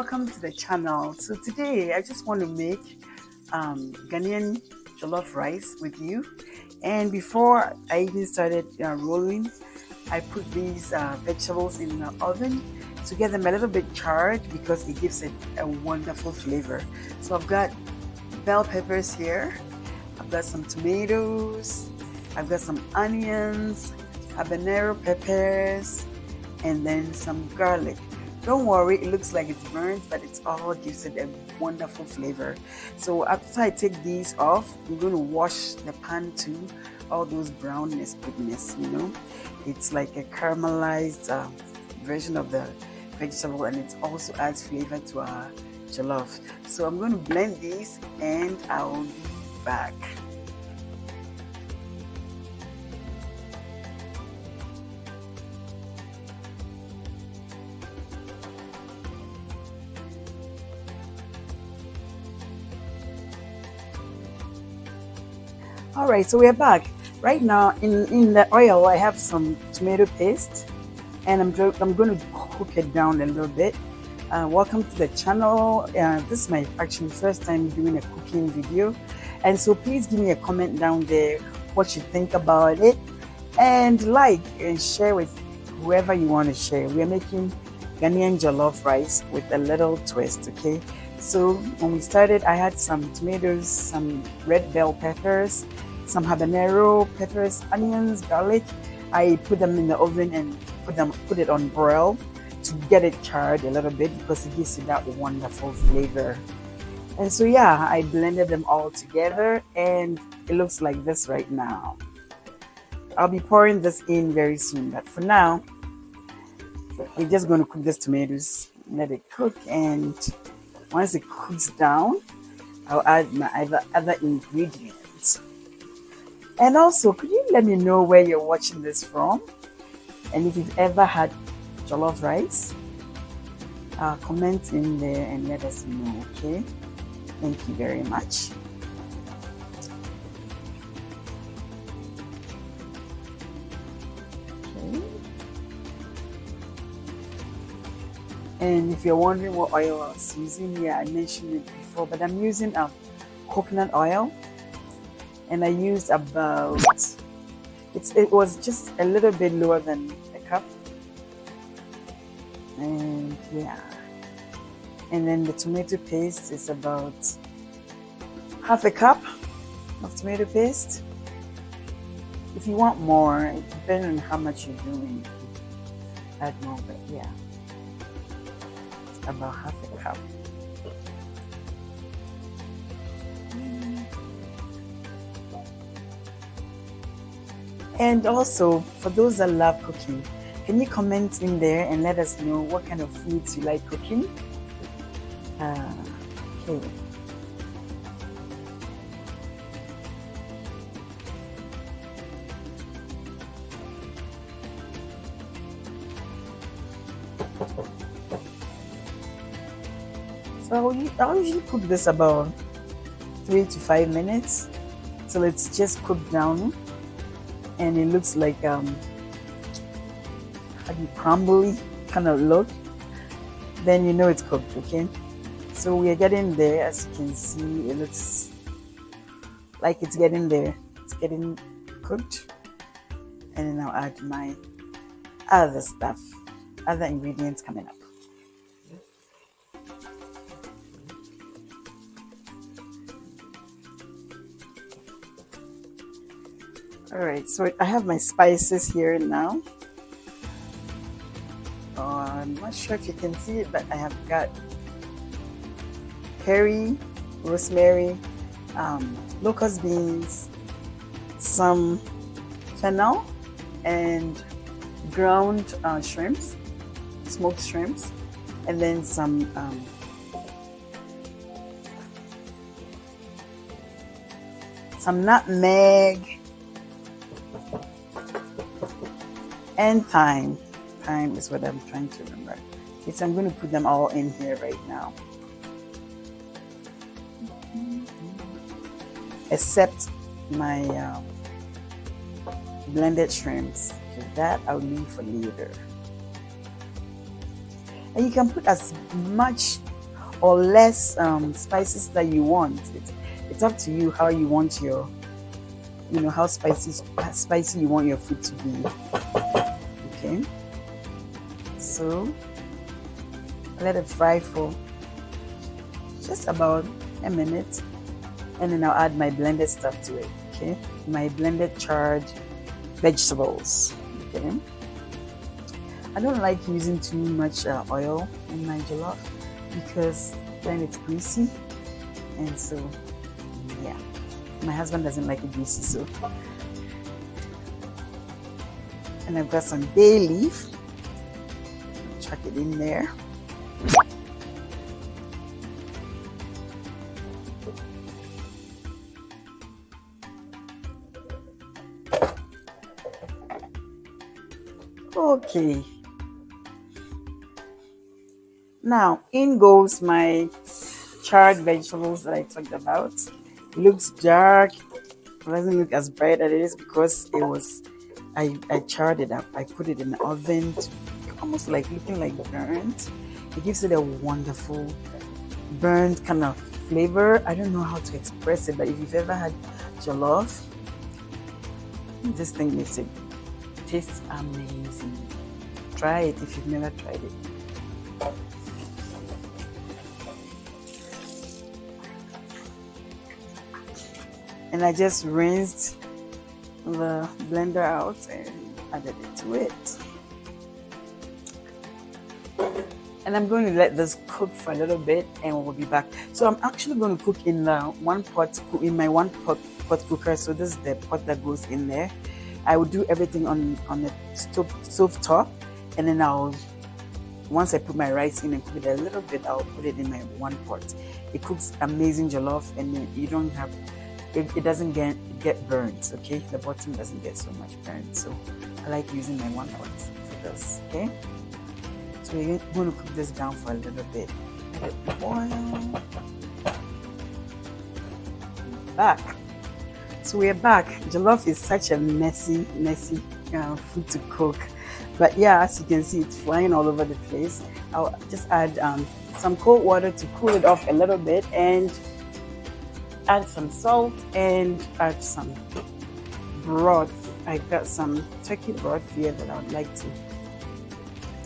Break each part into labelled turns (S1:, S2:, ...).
S1: welcome to the channel. So today I just want to make Ghanaian jollof rice with you. And before I even started rolling, I put these vegetables in the oven to get them a little bit charred because it gives it a wonderful flavor. So I've got bell peppers here, I've got some tomatoes, I've got some onions, habanero peppers, and then some garlic. Don't worry, it looks like it's burnt, but it all gives it a wonderful flavor. So after I take these off, I'm going to wash the pan to all those brownness, goodness, you know. It's like a caramelized version of the vegetable, and it also adds flavor to our jollof. So I'm going to blend these and I'll be back. All right, so we're back. Right now in the oil, I have some tomato paste, and I'm going to cook it down a little bit. Welcome to the channel. This is my actually first time doing a cooking video, and so please give me a comment down there what you think about it, and like and share with whoever you want to share. We are making Ghanaian jollof rice with a little twist, okay? So when we started, I had some tomatoes, some red bell peppers, some habanero peppers, onions, garlic. I put them in the oven and put it on broil to get it charred a little bit because it gives you that wonderful flavor. And so yeah, I blended them all together and it looks like this right now. I'll be pouring this in very soon, but for now, we're just going to cook these tomatoes, let it cook, and once it cooks down, I'll add my other ingredients. And also, could you let me know where you're watching this from? And if you've ever had jollof rice, comment in there and let us know, okay? Thank you very much. Okay. And if you're wondering what oil I was using, yeah, I mentioned it before, but I'm using coconut oil, and I used about, it was just a little bit lower than a cup, and yeah, and then the tomato paste is about half a cup of tomato paste. If you want more, it depends on how much you're doing, add more, but yeah, about half a cup. And also, for those that love cooking, can you comment in there and let us know what kind of foods you like cooking? Okay. So I'll usually cook this about 3 to 5 minutes till it's just cooked down and it looks like crumbly kind of look. Then you know it's cooked, okay? So we are getting there. As you can see, it looks like it's getting there. It's getting cooked, and then I'll add my other stuff, other ingredients coming up. All right, so I have my spices here now. I'm not sure if you can see it, but I have got curry, rosemary, locust beans, some fennel, and ground shrimps, smoked shrimps, and then some nutmeg, and thyme. Thyme is what I'm trying to remember. Okay, so I'm going to put them all in here right now, except my blended shrimps. Okay, that I'll leave for later. And you can put as much or less spices that you want. It's up to you how you want your, how spicy you want your food to be. Okay, so let it fry for just about a minute, and then I'll add my blended stuff to it. Okay, my blended charred vegetables. Okay, I don't like using too much oil in my jollof because then it's greasy, and so yeah, my husband doesn't like it greasy. So, and I've got some bay leaf. Chuck it in there. Okay, now in goes my charred vegetables that I talked about. It looks dark. It doesn't look as bright as it is because it was I charred it up. I put it in the oven to almost like looking like burnt. It gives it a wonderful burnt kind of flavor. I don't know how to express it, but if you've ever had jollof, this thing makes it tastes amazing. Try it if you've never tried it. And I just rinsed the blender out and added it to it. And I'm going to let this cook for a little bit, and we'll be back. So I'm actually going to cook in my one pot cooker. So this is the pot that goes in there. I will do everything on the stove top, and then once I put my rice in and cook it a little bit, I'll put it in my one pot. It cooks amazing jollof, and then you don't have it doesn't get burnt. Okay, the bottom doesn't get so much burnt. So I like using my one pot for this. Okay, so we're going to cook this down for a little bit. Let it boil. Back. So we're back. Jollof is such a messy food to cook, but yeah, as you can see, it's flying all over the place. I'll just add some cold water to cool it off a little bit, and add some salt and add some broth. I've got some turkey broth here that I would like to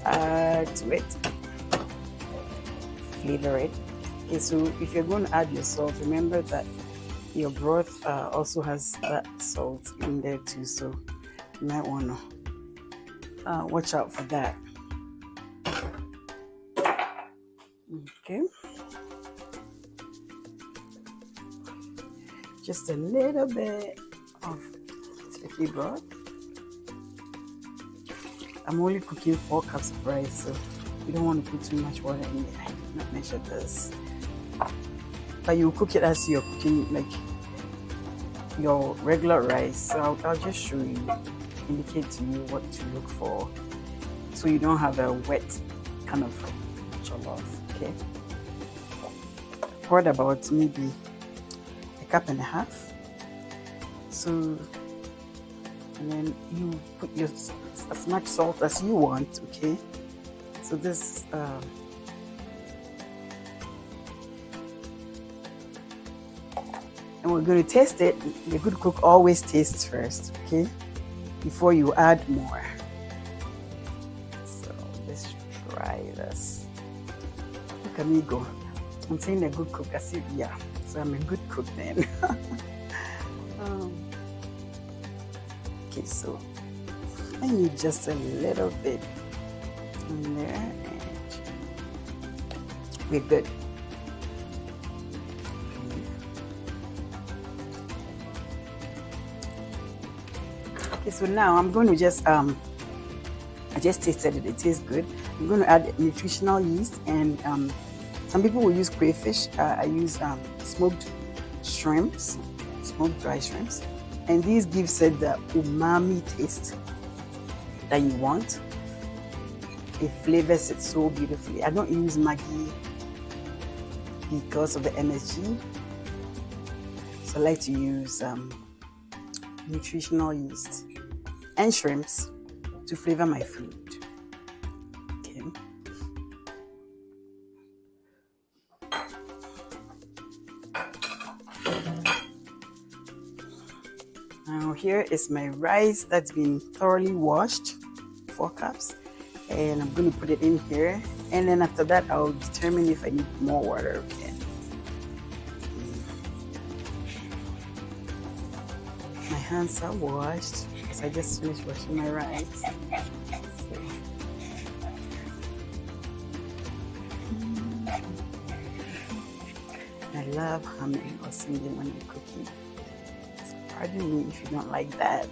S1: add to it, flavor it. Okay, so if you're going to add your salt, remember that your broth also has that salt in there too, so you might want to watch out for that. Okay, just a little bit of turkey broth. I'm only cooking 4 cups of rice, so you don't want to put too much water in it. I did not measure this. But you cook it as you're cooking like your regular rice. So I'll just show you, indicate to you what to look for, so you don't have a wet kind of jollof. Okay, poured about maybe 1.5 cups. So, and then you put as much salt as you want. Okay, so this and we're going to taste it. The good cook always tastes first, okay, before you add more. So let's try this. Look at me go. I'm saying a good cook. I said, yeah, so I'm a good cook then. Okay, so I need just a little bit in there, and we're good. Okay, so now I'm going to just I just tasted it. It tastes good. I'm going to add nutritional yeast, and some people will use crayfish. I use smoked shrimps, smoked dry shrimps, and these gives it the umami taste that you want. It flavors it so beautifully. I don't use Maggi because of the MSG, so I like to use nutritional yeast and shrimps to flavor my food. Okay. Now here is my rice that's been thoroughly washed, 4 cups, and I'm going to put it in here, and then after that I'll determine if I need more water. Okay. My hands are washed because I just finished washing my rice. I love humming or singing when I'm cooking. So pardon me if you don't like that.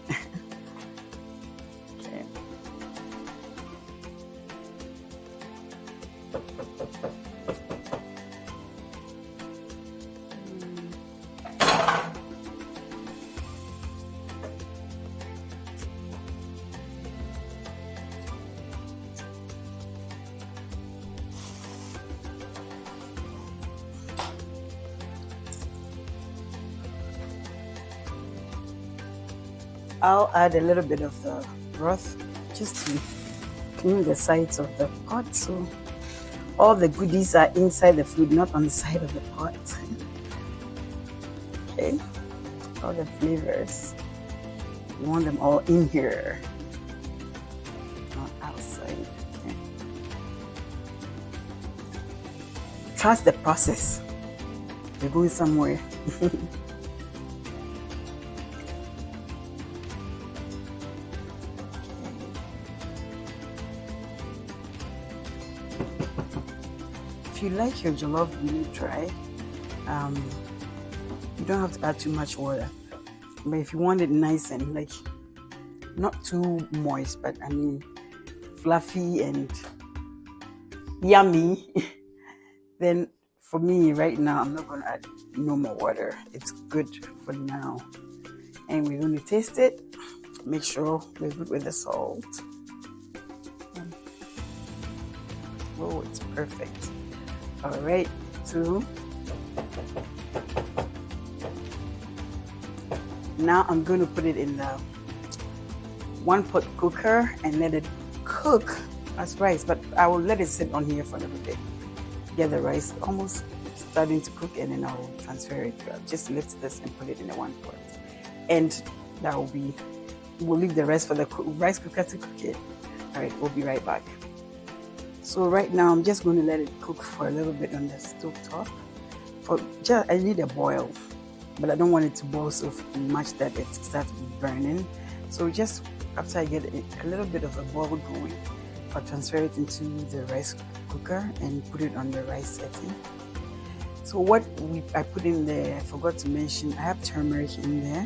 S1: Okay. I'll add a little bit of the broth just to clean the sides of the pot so all the goodies are inside the food, not on the side of the pot. Okay, all the flavors, you want them all in here, not outside. Okay. Trust the process, you're going somewhere. If you like your jollof really dry, you don't have to add too much water. But if you want it nice and like not too moist, but I mean fluffy and yummy, then for me right now I'm not going to add no more water. It's good for now. And we're going to taste it. Make sure we're good with the salt. Oh, it's perfect. All right, so now I'm going to put it in the 1-pot cooker and let it cook as rice, but I will let it sit on here for a little bit. Get the rice almost starting to cook, and then I'll transfer it. I'll just lift this and put it in the 1-pot, and that will be. We'll leave the rest for the rice cooker to cook it. All right, we'll be right back. So right now I'm just going to let it cook for a little bit on the stove top. I need a boil, but I don't want it to boil so much that it starts burning. So just after I get a little bit of a boil going, I'll transfer it into the rice cooker and put it on the rice setting. So what I put in there, I forgot to mention, I have turmeric in there.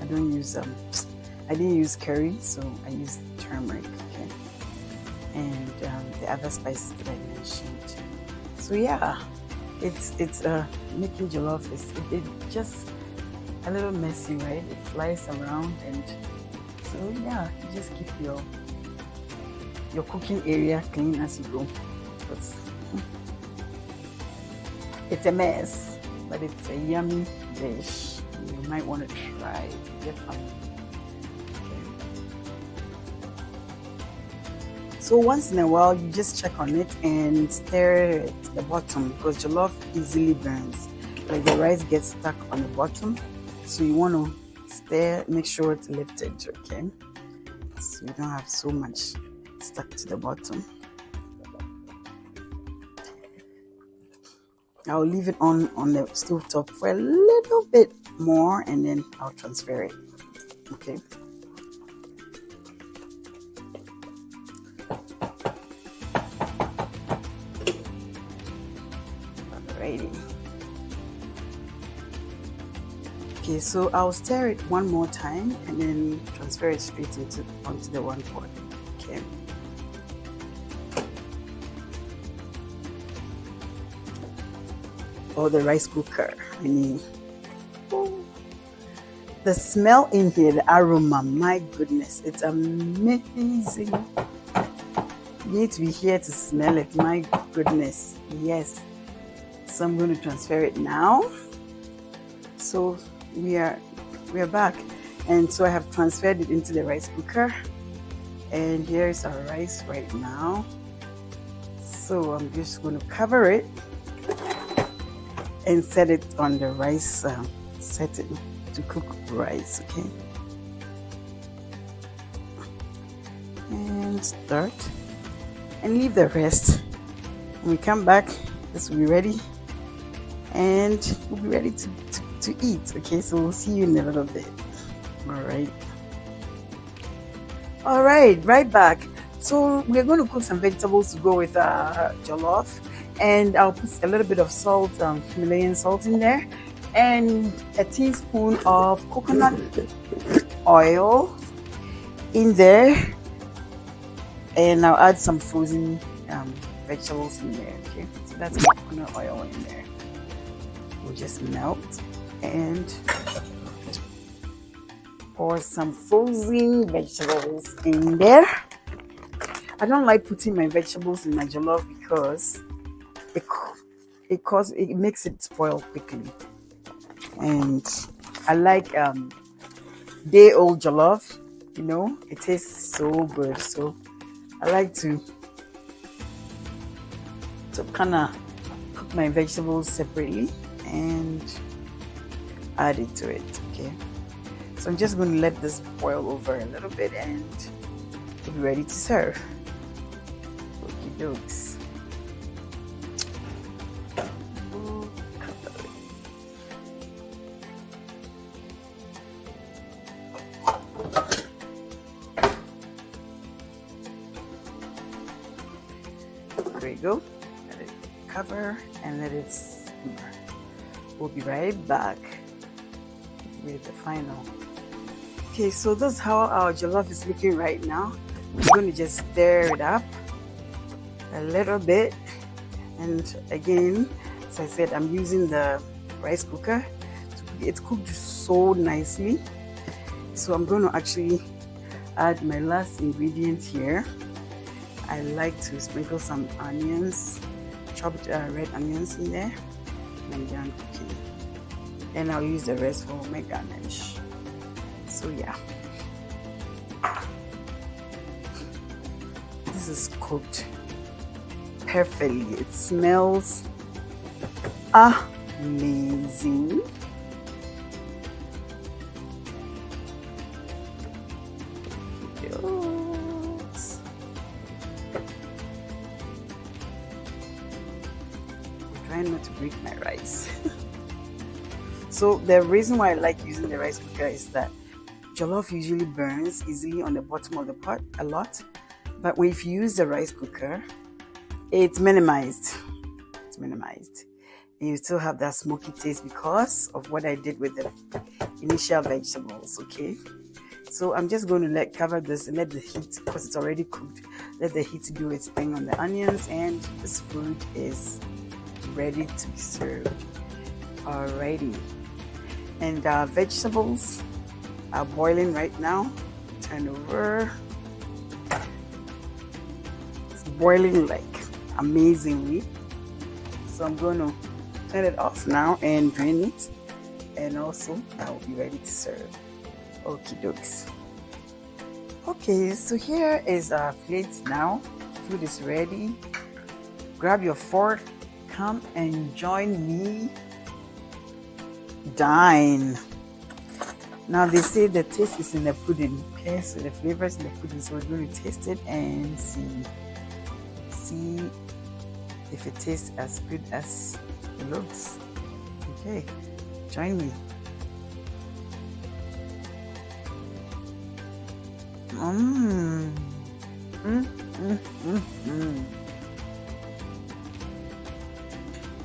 S1: I didn't use curry, so I used turmeric. Okay. And the other spices that I mentioned. So yeah, it's making jollof is it just a little messy, right? It flies around, and so yeah, you just keep your cooking area clean as you go. It's a mess, but it's a yummy dish. You might want to try it. Get fun. So once in a while, you just check on it and stir it to the bottom, because jollof easily burns. Like the rice gets stuck on the bottom, so you want to stir, make sure it's lifted, okay? So you don't have so much stuck to the bottom. I'll leave it on the stove top for a little bit more, and then I'll transfer it, okay? Okay, so I'll stir it one more time and then transfer it straight onto the 1-pot. Okay. Or the rice cooker. I mean, the smell in here, the aroma, my goodness, it's amazing. You need to be here to smell it, my goodness. Yes. So I'm going to transfer it now. So we are back, and so I have transferred it into the rice cooker, and here is our rice right now. So I'm just going to cover it and set it on the rice setting to cook rice. Okay, and start, and leave the rest. When we come back, this will be ready, and we'll be ready to eat. Okay, so we'll see you in a little bit. All right, right back. So we're going to cook some vegetables to go with jollof, and I'll put a little bit of salt, Himalayan salt in there, and a teaspoon of coconut oil in there, and I'll add some frozen vegetables in there. Okay, so that's coconut oil in there. We'll just melt and pour some frozen vegetables in there. I don't like putting my vegetables in my jollof because it makes it spoil quickly, and I like day-old jollof. You know, it tastes so good, so I like to kind of cook my vegetables separately and add it to it. Okay, so I'm just going to let this boil over a little bit, and we'll be ready to serve. Okie dokes. There you go. Let it cover and let it simmer. We'll be right back with the final. Okay, so that's how our jollof is looking right now. I'm going to just stir it up a little bit, and again, as I said, I'm using the rice cooker. It's cooked so nicely, so I'm going to actually add my last ingredient here. I like to sprinkle some onions, chopped red onions in there, and I'm done cooking. And I'll use the rest for my garnish. So yeah, this is cooked perfectly. It smells amazing. Trying not to break my rice. So the reason why I like using the rice cooker is that jollof usually burns easily on the bottom of the pot a lot, but if you use the rice cooker, it's minimized. And you still have that smoky taste because of what I did with the initial vegetables. Okay, so I'm just going to cover this and let the heat, because it's already cooked, let the heat do its thing on the onions, and this food is ready to be served. Alrighty, and our vegetables are boiling right now. Turn over. It's boiling like amazingly, so I'm going to turn it off now and drain it, and also I will be ready to serve. Okie dokes. Okay, so here is our plate now. Food is ready. Grab your fork, come and join me. Dine. Now they say the taste is in the pudding. Okay, so the flavor is in the pudding, so we're going to taste it and see if it tastes as good as it looks. Okay, join me.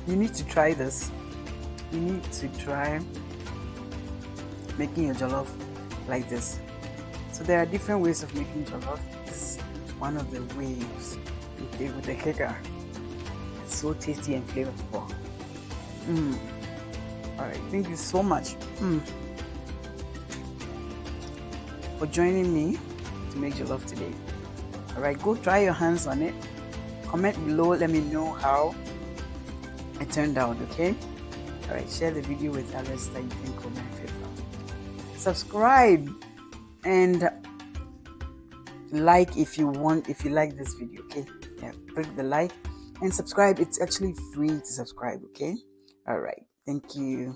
S1: You need to try this. You need to try making your jollof like this. So there are different ways of making jollof. This is one of the ways. Okay, with the kicker. It's so tasty and flavorful. Alright, thank you so much for joining me to make jollof today. Alright, go try your hands on it. Comment below, let me know how it turned out, okay? Alright, share the video with others that you think will benefit from. Subscribe and like if you like this video, okay? Yeah, click the like and subscribe. It's actually free to subscribe, okay? Alright, thank you.